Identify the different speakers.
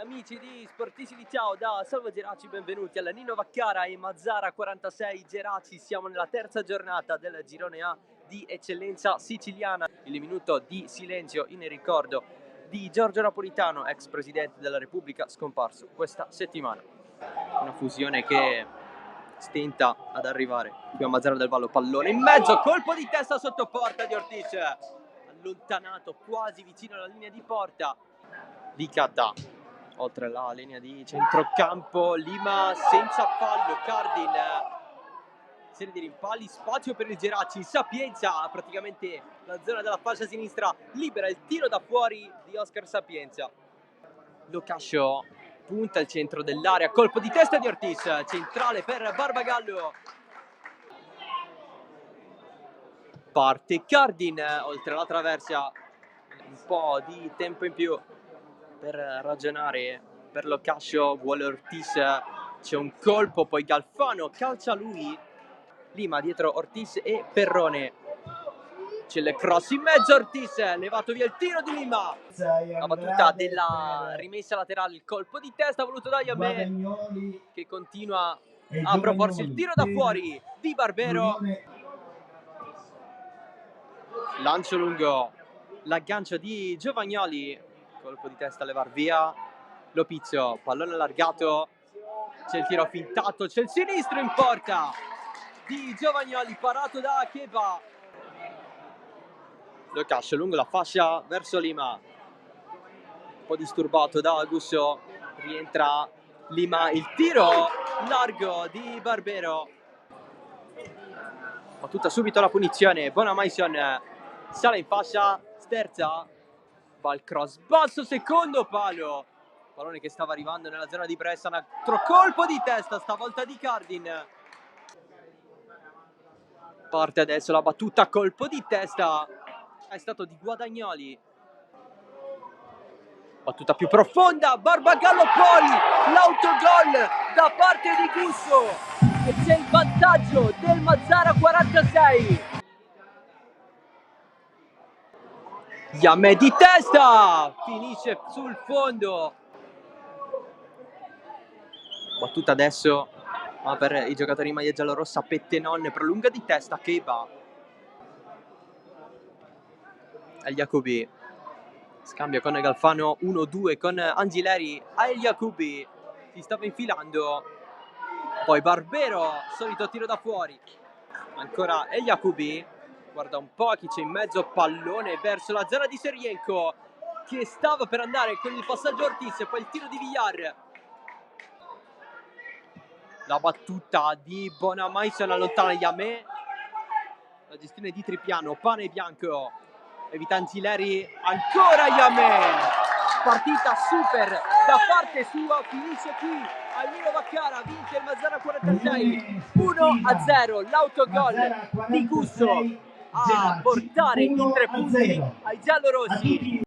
Speaker 1: Amici di Sportissimi, ciao da Salvo Geraci, benvenuti alla Nino Vaccara e Mazara 46 Geraci. Siamo nella terza giornata del girone A di eccellenza siciliana. Il minuto di silenzio in ricordo di Giorgio Napolitano, ex presidente della Repubblica, scomparso questa settimana. Una fusione che stenta ad arrivare qui a Mazara del Vallo. Pallone in mezzo, colpo di testa sotto porta di Ortiz, allontanato quasi vicino alla linea di porta di Catà. Oltre la linea di centrocampo, Lima senza fallo, Cardin, serie di rimpalli, spazio per il Geraci, Sapienza, praticamente la zona della fascia sinistra, libera il tiro da fuori di Oscar Sapienza. Locascio punta al centro dell'area, colpo di testa di Ortiz, centrale per Barbagallo. Parte Cardin, oltre la traversa, un po' di tempo in più per ragionare per Locascio, vuole Ortiz, c'è un colpo, poi Galfano calcia lui, Lima dietro Ortiz e Perrone, c'è il cross in mezzo, Ortiz, levato via il tiro di Lima, la battuta della rimessa laterale, il colpo di testa voluto da Yamé che continua a proporsi il tiro da fuori di Barbero, lancio lungo, l'aggancio di Giovagnoli, colpo di testa a levar via Lopizio, pallone allargato, c'è il tiro fintato, c'è il sinistro in porta di Giovagnoli, parato da Kepa. Locascio lungo la fascia verso Lima, un po' disturbato da Gusso, rientra Lima, il tiro largo di Barbero, battuta subito la punizione, Bonamaison sale in fascia, sterza, va il cross basso, secondo palo, pallone che stava arrivando nella zona di pressa, un altro colpo di testa, stavolta di Cardin. Parte adesso la battuta, colpo di testa, è stato di Guadagnoli. Battuta più profonda, Barbagallo, poi l'autogol da parte di Gusso e c'è il vantaggio del Mazara 46. Yamé di testa, finisce sul fondo. Battuta adesso per i giocatori in maglia giallorossa, Pettenon prolunga di testa, Kepa, El Yacoubi, scambio con Galfano, 1-2 con Angileri, El Yacoubi si stava infilando, poi Barbero, solito tiro da fuori, ancora El Yacoubi, guarda un po' chi c'è in mezzo, pallone verso la zona di Serienko che stava per andare con il passaggio Ortiz, poi il tiro di Villar, la battuta di Bonamaison allontana Yamé, la gestione di Tripiano, pane bianco, evita Angileri, ancora Yamé, partita super da parte sua, finisce qui al Nino Vaccara, vince il Mazara 46 1-0, l'autogol di Gusso a portare i 3 punti ai giallorossi.